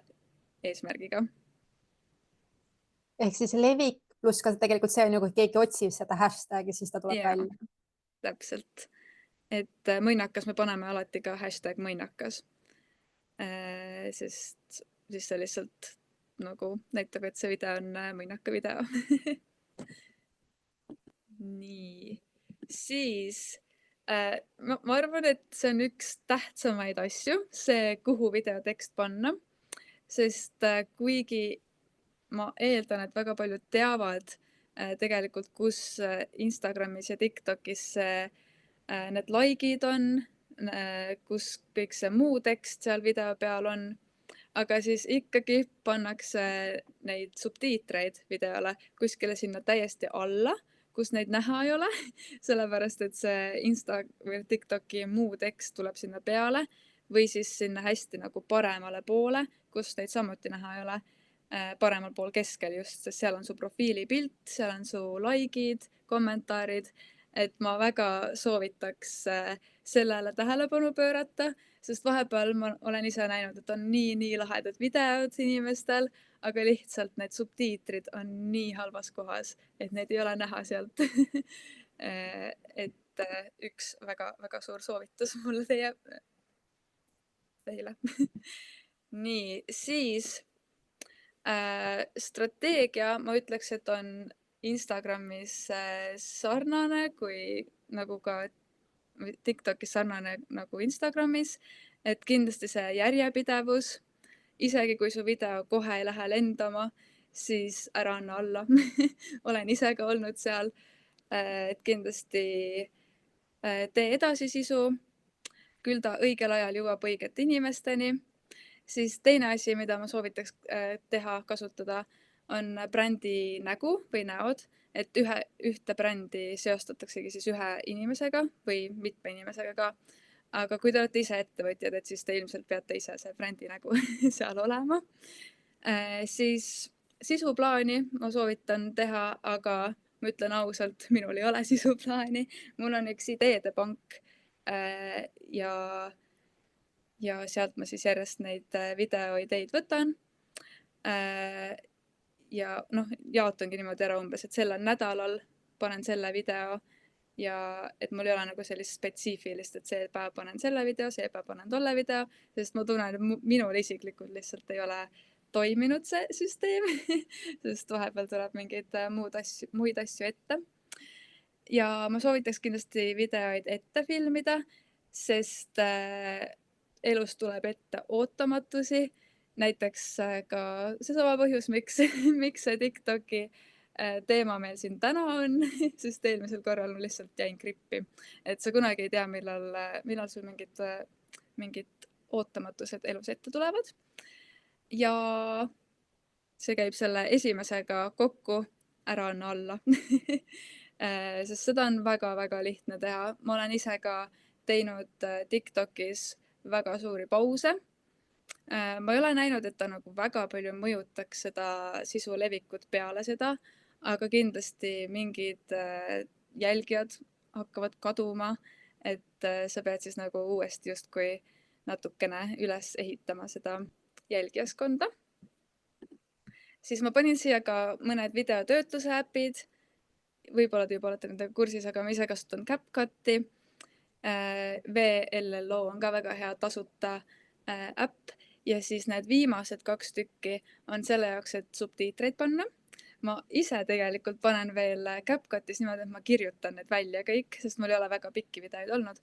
eesmärgiga. Ehk siis levik pluss ka tegelikult see on ju, kui keegi otsib seda hashtagi, siis ta tuleb välja. Täpselt. Et mõinakas me paneme alati ka hashtag mõinakas. Sest siis see lihtsalt nagu näitab, et see video on mõinaka video. Nii, siis ma arvan, et see on üks tähtsamaid asju, see, kuhu videotekst panna, sest kuigi ma eeldan, et väga paljud teavad tegelikult, kus Instagramis ja TikTokis need like'id on, kus kõik see muu tekst seal video peal on, aga siis ikkagi pannakse neid subtiitreid videole kuskile sinna täiesti alla, kus neid näha ei ole, sellepärast et see Insta või TikToki muu tekst tuleb sinna peale või siis sinna hästi nagu paremale poole, kus neid samuti näha ei ole, paremal pool keskel just, sest seal on su profiilipilt, seal on su like'id, kommentaarid, et ma väga soovitaks sellele tähelepanu pöörata, sest vahepeal ma olen ise näinud, et on nii lahedad videod inimestel, aga lihtsalt need subtiitrid on nii halvas kohas, et neid ei ole näha sealt. Et üks väga suur soovitus mulle teile. Nii, siis strateegia, ma ütleks, et on Instagramis sarnane kui nagu ka TikTokis sarnane nagu Instagramis, et kindlasti see järjepidevus, isegi kui su video kohe ei lähe lendama, siis ära anna alla. Olen ise ka olnud seal, et kindlasti tee edasi sisu, küll ta õigel ajal jõuab õigete inimesteni. Siis teine asi, mida ma soovitaks teha, kasutada, on brändi nägu või näod, et ühte brändi seostataksegi siis ühe inimesega või mitme inimesega ka. Aga kui te olete ise ettevõtjad, et siis te ilmselt peate ise see brändi nägu seal olema. Siis sisuplaani ma soovitan teha, aga ma ütlen ausalt, minul ei ole sisuplaani. Mul on üks ideede pank ja sealt ma siis järjest neid videoideid võtan. Ja noh, jaotangi niimoodi ära umbes, et sellel nädalal panen selle video ja et mul ei ole nagu sellist spetsiifilist, et see päev panen selle video, see päev panen tolle video, sest ma tunnen, et minul isiklikult lihtsalt ei ole toiminud see süsteem, sest vahepeal tuleb mingeid muid asju ette. Ja ma soovitaks kindlasti videoid ette filmida, sest elus tuleb ette ootamatusi. Näiteks ka seesama põhjus, miks see TikToki teema meil siin täna on, sest eelmisel korral ma lihtsalt jäin grippi. Et sa kunagi ei tea, millal sul mingid ootamatused elus ette tulevad. Ja see käib selle esimesega kokku, ära anna alla. Sest seda on väga lihtne teha. Ma olen ise ka teinud TikTokis väga suuri pause. Ma ei ole näinud, et ta nagu väga palju mõjutaks seda sisu levikut peale seda, aga kindlasti mingid jälgijad hakkavad kaduma, et sa pead siis nagu uuesti justkui natukene üles ehitama seda jälgijaskonda. Siis ma panin siia ka mõned videotöötluse äpid, võib-olla te juba olete nendega kursis, aga ma ise kasutan CapCuti. VLLO on ka väga hea tasuta äpp ja siis need viimased 2 tükki on selle jaoks, et subtiitreid panna. Ma ise tegelikult panen veel CapCutis niimoodi, et ma kirjutan need välja kõik, sest mul ei ole väga pikki videoid olnud.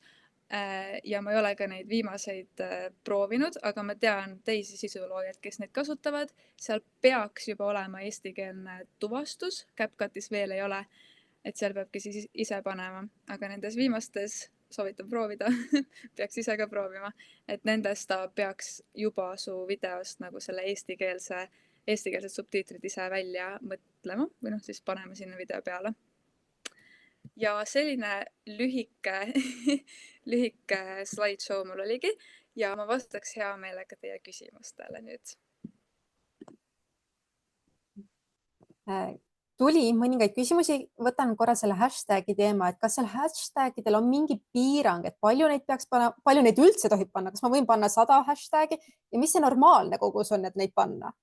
Ja ma ei ole ka neid viimaseid proovinud, aga ma tean teisi sisuloojaid, kes neid kasutavad. Seal peaks juba olema eestikeelne tuvastus, CapCutis veel ei ole, et seal peabki siis ise panema, aga nendes viimastes soovitan proovida, peaks ise ka proovima, et nendest ta peaks juba su videost nagu selle eestikeelsed subtiitrid ise välja mõtlema või siis panema sinna video peale. Ja selline lühike slideshow mul oligi ja ma vastaks hea meelega teie küsimustele nüüd. tuli mõningaid küsimusi, võtan korra selle hashtagi teema, et kas seal hashtagidel on mingi piirang, et palju neid peaks panna, palju neid üldse tohib panna, kas ma võin panna 100 hashtagi ja mis see normaalne kogus on, et neid panna?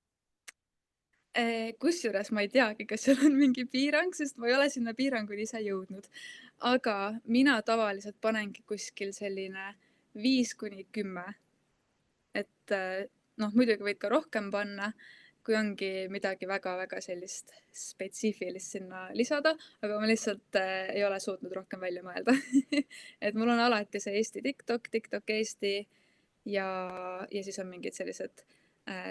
Kusjuures ma ei teagi, kas seal on mingi piirang, sest ma ei ole sinna piiranguni ise jõudnud. Aga mina tavaliselt panengi kuskil selline 5–10. Et noh, muidugi võid ka rohkem panna, kui ongi midagi väga-väga sellist spetsiifilist sinna lisada, aga ma lihtsalt ei ole suutnud rohkem välja mõelda. Et mul on alati see Eesti TikTok Eesti ja siis on mingid sellised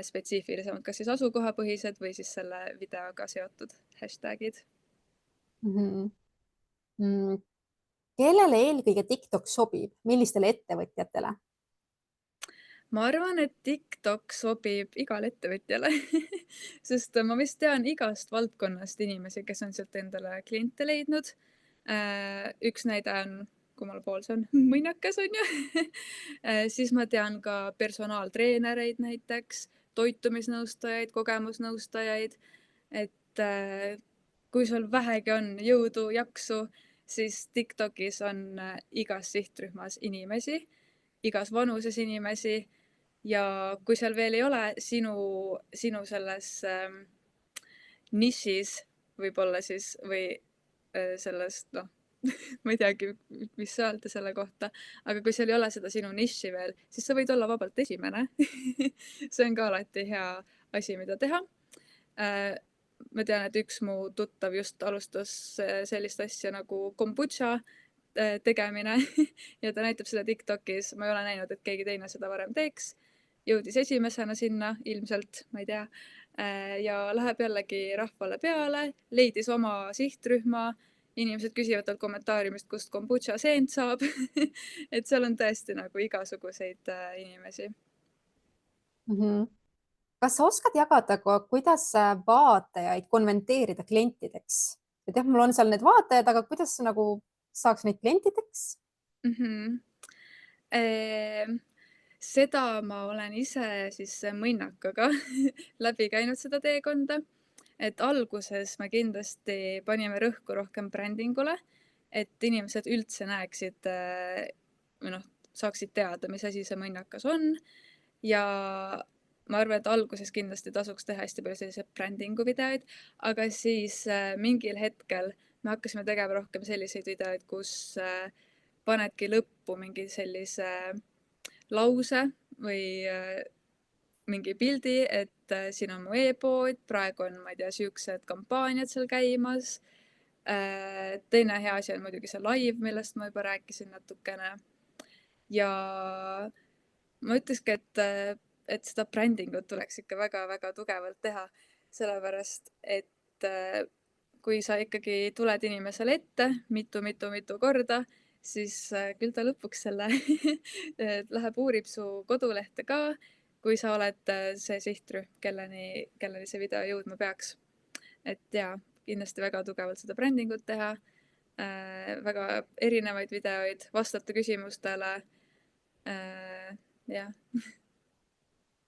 spetsiifilisemad, kas siis asukohapõhised või siis selle videoga seotud hashtagid. Kellele eelkõige TikTok sobib, millistele ettevõtjatele? Ma arvan, et TikTok sobib igale ettevõtjale, sest ma vist tean igast valdkonnast inimesi, kes on sealt endale kliente leidnud. Üks näide on, kummal pool see on, mõnnakas on ju. Siis ma tean ka personaaltreenereid näiteks, toitumisnõustajaid, kogemusnõustajaid, et kui sul vähegi on jõudu, jaksu, siis TikTokis on igas sihtrühmas inimesi, igas vanuses inimesi ja kui seal veel ei ole sinu selles nišis võib-olla siis või sellest, noh, ma ei teagi, mis öelda selle kohta, aga kui seal ei ole seda sinu niši veel, siis sa võid olla vabalt esimene. See on ka alati hea asi, mida teha. Ma tean, et üks mu tuttav just alustas sellist asja nagu kombutša tegemine ja ta näitab seda TikTokis. Ma ei ole näinud, et keegi teine seda varem teeks. Jõudis esimesena sinna ilmselt, ma ei tea, ja läheb jällegi rahvale peale, leidis oma sihtrühma, inimesed küsivad talt kommentaariumist, kust kombutša seent saab. Et seal on tõesti nagu igasuguseid inimesi. Kas sa oskad jagada, kuidas vaatajaid konventeerida klientideks? Et jah, mul on seal need vaatajad, aga kuidas nagu saaks neid klientideks? Seda ma olen ise siis mõnnakaga läbi käinud seda teekonda, et alguses me kindlasti panime rõhku rohkem brändingule, et inimesed üldse näeksid või noh, saaksid teada, mis asi see mõnnakas on ja ma arvan, et alguses kindlasti tasuks teha hästi palju selliseid brändingu videoid, aga siis mingil hetkel me hakkasime tegema rohkem selliseid videoid, kus panedki lõppu mingi sellise lause või mingi pildi, et siin on mu e-pood, praegu on, ma ei tea, siuksed kampaaniad seal käimas. Teine hea asi on muidugi see live, millest ma juba rääkisin natukene. Ja ma ütleski, et seda brändingut tuleks ikka väga-väga tugevalt teha, sellepärast, et kui sa ikkagi tuled inimesele ette mitu korda, siis küll ta lõpuks selle läheb uurib su kodulehte ka, kui sa oled see sihtrühm, kelleni see video jõudma peaks. Et jaa, kindlasti väga tugevalt seda brändingut teha, väga erinevaid videoid, vastata küsimustele. Jah.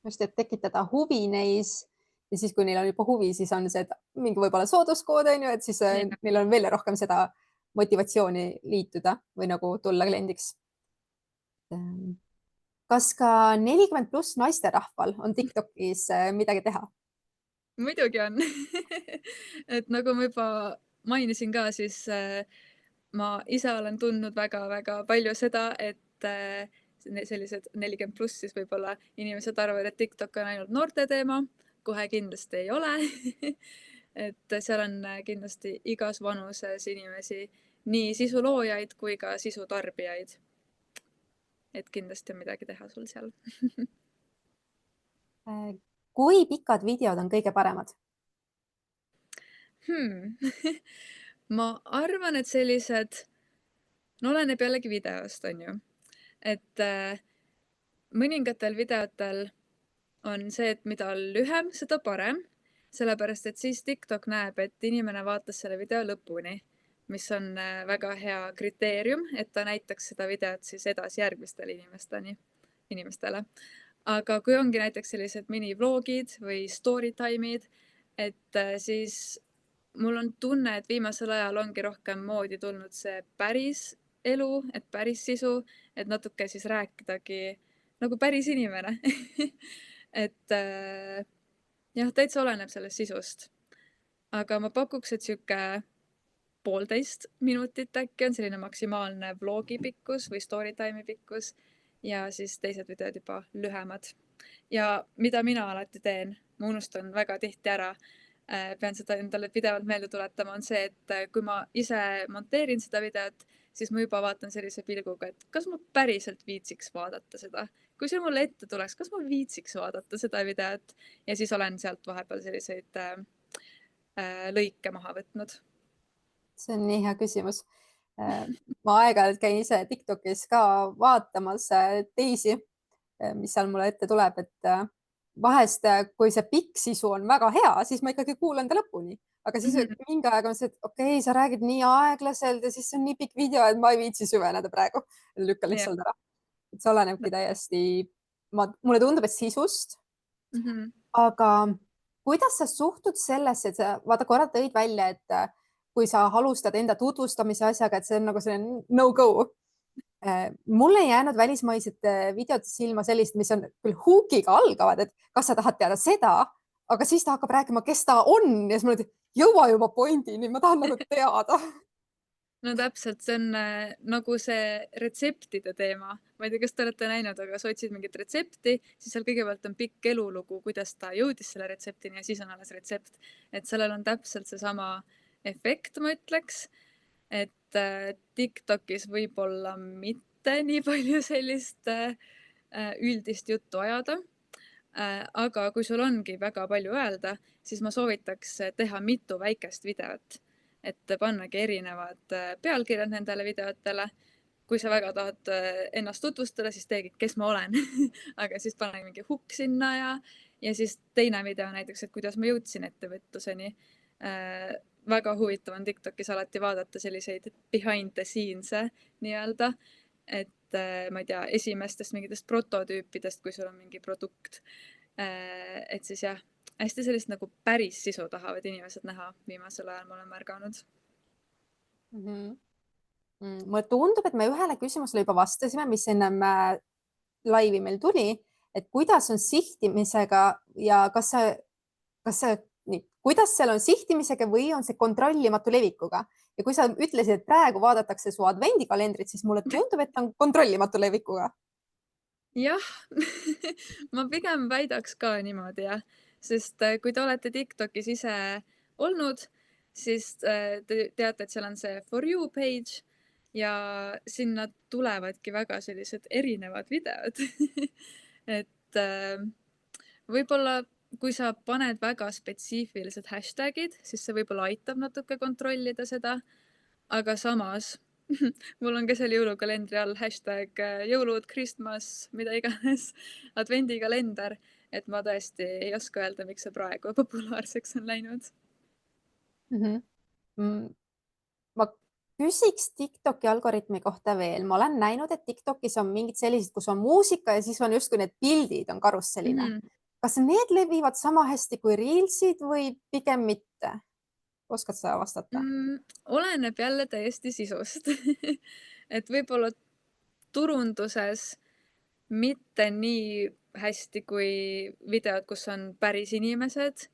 Just, et tekitada huvi neis ja siis, kui neil on juba huvi, siis on see mingi võib-olla sooduskood, on ju, et siis neil on veel rohkem seda motivatsiooni liituda või nagu tulla kliendiks. Kas ka 40+ naisterahval on TikTokis midagi teha? Muidugi on. Et nagu ma juba mainisin ka, siis ma ise olen tundnud väga-väga palju seda, et sellised 40+ siis võib-olla inimesed arvavad, et TikTok on ainult noorte teema. Kohe kindlasti ei ole. Et seal on kindlasti igas vanuses inimesi, nii sisuloojaid kui ka sisutarbijaid. Et kindlasti on midagi teha sul seal. Kui pikad videod on kõige paremad? Ma arvan, et sellised, no oleneb jällegi videost, on ju. Et mõningatel videotel on see, et mida lühem, seda parem, sellepärast et siis TikTok näeb, et inimene vaatas selle video lõpuni, mis on väga hea kriteerium, et ta näitaks seda videot siis edasi järgmistele inimestele. Aga kui ongi näiteks sellised minivlogid või story time'id, et siis mul on tunne, et viimasel ajal ongi rohkem moodi tulnud see päris elu, et päris sisu, et natuke siis rääkidagi nagu päris inimene. et jah, täitsa oleneb sellest sisust. Aga ma pakuks, et sihuke 1,5 minutit äkki on selline maksimaalne vlogi pikkus või story time'i pikkus ja siis teised videod juba lühemad. Ja mida mina alati teen, ma unustan väga tihti ära, pean seda endale pidevalt meelde tuletama, on see, et kui ma ise monteerin seda videot, siis ma juba vaatan sellise pilguga, et kas ma päriselt viitsiks vaadata seda. Kui see mulle ette tuleks, kas ma viitsiks vaadata seda videot ja siis olen sealt vahepeal selliseid lõike maha võtnud. See on nii hea küsimus. Ma aeg-ajalt käin ise TikTokis ka vaatamas teisi, mis seal mulle ette tuleb, et vahest, kui see pikk sisu on väga hea, siis ma ikkagi kuulan ta lõpuni. Aga siis mingi aeg on see, et okei, sa räägid nii aeglaselt ja siis see on nii pikk video, et ma ei viitsi süveneda praegu. Lükkan lihtsalt ära. Et see olenebki täiesti, mulle tundub, et sisust. Aga kuidas sa suhtud sellesse, et sa vaata korra tõid välja, et kui sa alustad enda tutvustamise asjaga, et see on nagu selline no-go. Mulle ei jäänud välismaised videod silma sellist, mis on küll huukiga algavad, et kas sa tahad teada seda, aga siis ta hakkab rääkima, kes ta on ja siis mulle jõua juba pointini, ma tahan nagu teada. No täpselt, see on nagu see retseptide teema. Ma ei tea, kas te olete näinud, aga sa otsid mingit retsepti, siis seal kõigepealt on pikk elulugu, kuidas ta jõudis selle retseptini ja siis on alles retsept. Et sellel on täpselt seesama efekt, ma ütleks, et TikTokis võib-olla mitte nii palju sellist üldist juttu ajada. Aga kui sul ongi väga palju öelda, siis ma soovitaks teha mitu väikest videot, et pannagi erinevad pealkirjad nendele videotele. Kui sa väga tahad ennast tutvustada, siis teegi, kes ma olen. Aga siis panegi mingi hukk sinna ja siis teine video näiteks, et kuidas ma jõudsin ettevõtluseni. Väga huvitav on TikTokis alati vaadata selliseid behind the scenes nii-öelda, et ma ei tea, esimestest mingitest prototüüpidest, kui sul on mingi produkt. Et siis jah, hästi sellist nagu päris sisu tahavad inimesed näha viimasel ajal, ma olen märganud. Mulle tundub, et me ühele küsimusele juba vastasime, mis ennem laivi meil tuli, et kuidas on sihtimisega ja kuidas seal on sihtimisega või on see kontrollimatu levikuga? Ja kui sa ütlesid, et praegu vaadatakse su advendikalendrit, siis mulle tundub, et on kontrollimatu levikuga. Jah, ma pigem väidaks ka niimoodi jah, sest kui te olete TikTokis ise olnud, siis te teate, et seal on see for you page ja sinna tulevadki väga sellised erinevad videod. Et võib-olla kui sa paned väga spetsiifilised hashtagid, siis see võib-olla aitab natuke kontrollida seda, aga samas mul on ka seal jõulukalendri all hashtag jõulud, Christmas, mida iganes, advendikalender, et ma tõesti ei oska öelda, miks see praegu populaarseks on läinud. Ma küsiks TikToki algoritmi kohta veel. Ma olen näinud, et TikTokis on mingid sellised, kus on muusika ja siis on justkui need pildid on karusselina. Kas need levivad sama hästi kui Reelsid või pigem mitte? Oskad sa vastata? Oleneb jälle täiesti sisust. Et võib-olla turunduses mitte nii hästi kui videod, kus on päris inimesed,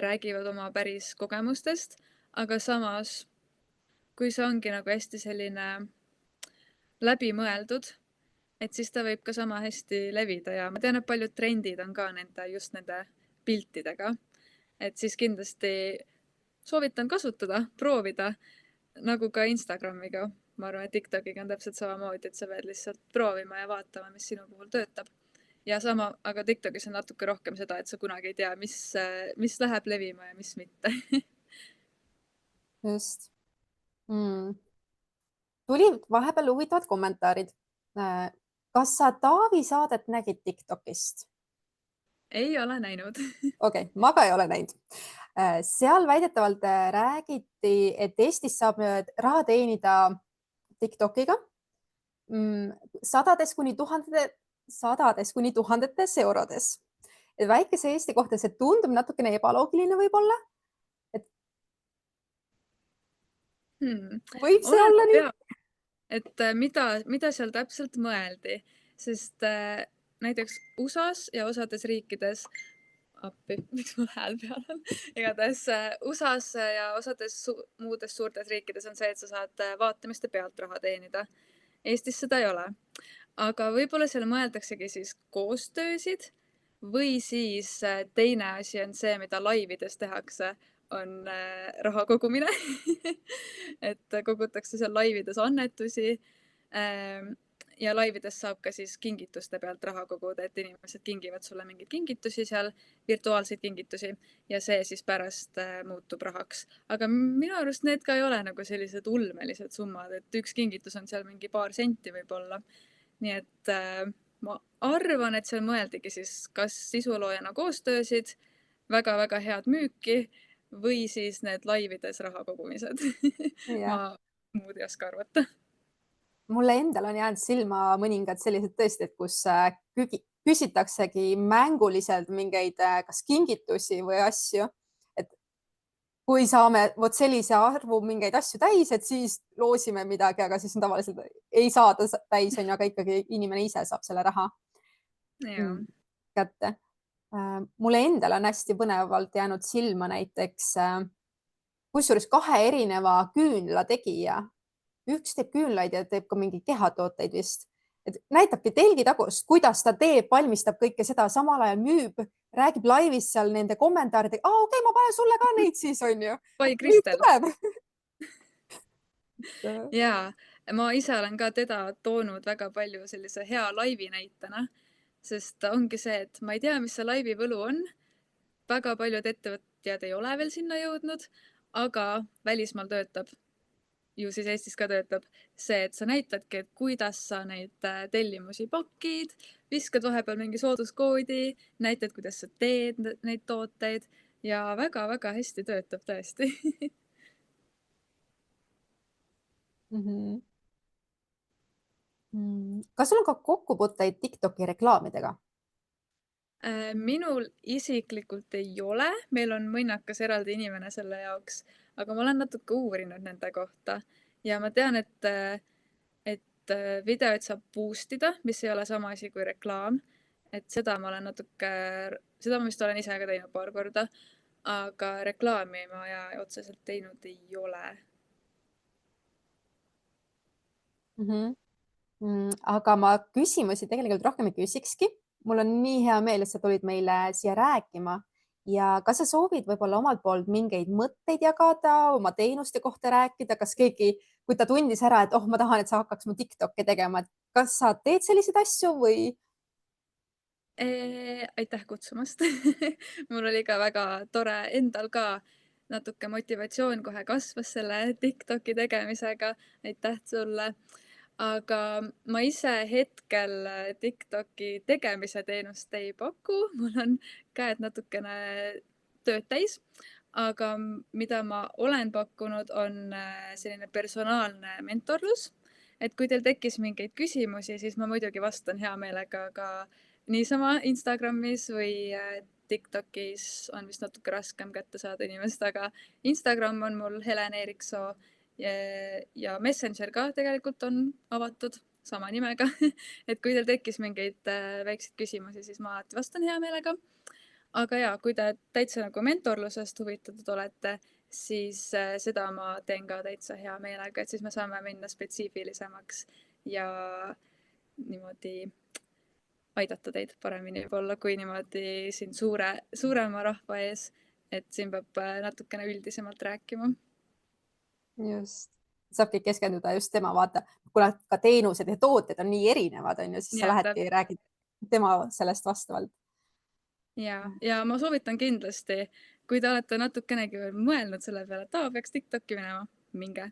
räägivad oma päris kogemustest, aga samas, kui see ongi nagu hästi selline läbimõeldud, et siis ta võib ka sama hästi levida ja ma tean, et paljud trendid on ka just nende piltidega, et siis kindlasti soovitan kasutada, proovida, nagu ka Instagramiga. Ma arvan, et TikTokiga on täpselt samamoodi, et sa pead lihtsalt proovima ja vaatama, mis sinu puhul töötab. Ja sama, aga TikTokis on natuke rohkem seda, et sa kunagi ei tea, mis läheb levima ja mis mitte. Just. Tulid vahepeal huvitavad kommentaarid. Kas sa Taavi saadet nägid TikTokist? Ei ole näinud. Okei, ma ka ei ole näinud. Seal väidetavalt räägiti, et Eestis saab raha teenida TikTokiga sadades kuni tuhandetes eurodes. Et väikese Eesti kohta see tundub natukene ebaloogiline võib-olla. Et Võib see olla Oleneb nii? jah, et mida seal täpselt mõeldi, sest näiteks USA-s ja osades riikides appi, miks mul hääl peal on? Igatahes USA-s ja osades muudes suurtes riikides on see, et sa saad vaatamiste pealt raha teenida. Eestis seda ei ole. Aga võib-olla seal mõeldaksegi siis koostöösid või siis teine asi on see, mida laivides tehakse, on raha kogumine. Et kogutakse seal laivides annetusi ja laivides saab ka siis kingituste pealt raha koguda, et inimesed kingivad sulle mingeid kingitusi seal, virtuaalseid kingitusi ja see siis pärast muutub rahaks. Aga minu arust need ka ei ole nagu sellised ulmelised summad, et üks kingitus on seal mingi paar senti võib-olla. Nii et ma arvan, et seal mõeldigi siis kas sisuloojana koostöösid, väga-väga head müüki või siis need laivides raha kogumised. Jah. Ma muud ei oska arvata. Mulle endal on jäänud silma mõningad sellised tõesti, et kus küsitaksegi mänguliselt mingeid kas kingitusi või asju, et kui saame vot sellise arvu mingeid asju täis, et siis loosime midagi, aga siis tavaliselt ei saada täis, on ju, aga ikkagi inimene ise saab selle raha Jaa. kätte. Mulle endal on hästi põnevalt jäänud silma näiteks kusjuures 2 erineva küünla tegija. Üks teeb küünlaid ja teeb ka mingi kehatooteid vist. Et näitabki telgitagust, kuidas ta teeb, valmistab kõike seda, samal ajal müüb, räägib laivis seal nende kommentaaridega. Okei, ma panen sulle ka neid siis, on ju. Vai Müüb Kristel. tuleb. Jaa, ma ise olen ka teda toonud väga palju sellise hea laivi näitena, sest ongi see, et ma ei tea, mis see laivi võlu on. Väga paljud ettevõtjad ei ole veel sinna jõudnud, aga välismaal töötab, ju siis Eestis ka töötab see, et sa näitadki, et kuidas sa neid tellimusi pakid, viskad vahepeal mingi sooduskoodi, näitad, kuidas sa teed neid tooteid ja väga-väga hästi töötab tõesti. Kas sul on ka kokkupuuteid TikToki reklaamidega? Minul isiklikult ei ole, meil on mõnnakas eraldi inimene selle jaoks, aga ma olen natuke uurinud nende kohta ja ma tean, et videoid saab boost ida, mis ei ole sama asi kui reklaam. Et seda ma vist olen ise ka teinud paar korda, aga reklaami ma otseselt teinud ei ole. Aga ma küsimusi tegelikult rohkem ei küsikski. Mul on nii hea meel, et sa tulid meile siia rääkima ja kas sa soovid võib-olla omalt poolt mingeid mõtteid jagada, oma teenuste kohta rääkida, kas keegi, kui ta tundis ära, et ma tahan, et sa hakkaks mu TikTok'i tegema, et kas sa teed selliseid asju või? Aitäh kutsumast. Mul oli ka väga tore endal ka natuke motivatsioon kohe kasvas selle TikTok'i tegemisega. Aitäh sulle. Aga ma ise hetkel TikTok'i tegemise teenust ei paku. Mul on käed natukene tööd täis, aga mida ma olen pakkunud, on selline personaalne mentorlus. Et kui teil tekkis mingeid küsimusi, siis ma muidugi vastan hea meelega ka niisama Instagramis või TikTokis on vist natuke raskem kätte saada inimest, aga Instagram on mul Helen Eeriksoo ja Messenger ka tegelikult on avatud sama nimega. Et kui teil tekkis mingeid väikseid küsimusi, siis ma alati vastan hea meelega. Aga jaa, kui te täitsa nagu mentorlusest huvitatud olete, siis seda ma teen ka täitsa hea meelega, et siis me saame minna spetsiifilisemaks ja niimoodi aidata teid paremini võib-olla kui niimoodi siin suurema rahva ees, et siin peab natukene üldisemalt rääkima. Just. Saabki keskenduda just tema, vaata, kuna ka teenused ja tooted on nii erinevad, on ju, siis sa lähedki ja räägid tema sellest vastavalt. Ja ma soovitan kindlasti, kui te olete natukenegi mõelnud selle peale, et peaks TikTok'i minema, minge.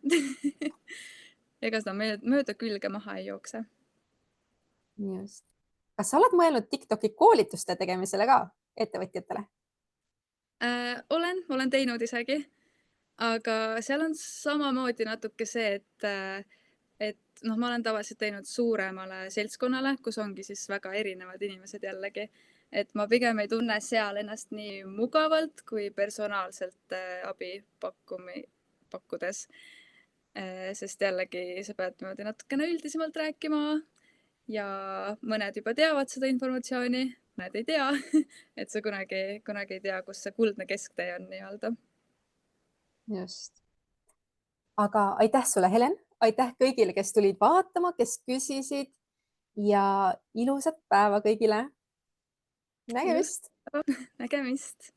Ega seda mööda külge maha ei jookse. Just. Kas sa oled mõelnud TikTok'i koolituste tegemisele ka ettevõtjatele? Olen teinud isegi, aga seal on samamoodi natuke see, et ma olen tavaliselt teinud suuremale seltskonnale, kus ongi siis väga erinevad inimesed jällegi, et ma pigem ei tunne seal ennast nii mugavalt kui personaalselt abi pakkudes. sest jällegi sa pead niimoodi natukene üldisemalt rääkima ja mõned juba teavad seda informatsiooni, mõned ei tea, et sa kunagi ei tea, kus see kuldne kesktee on nii-öelda. Just. Aga aitäh sulle, Helen, aitäh kõigile, kes tulid vaatama, kes küsisid ja ilusat päeva kõigile. Nägemist! Nägemist!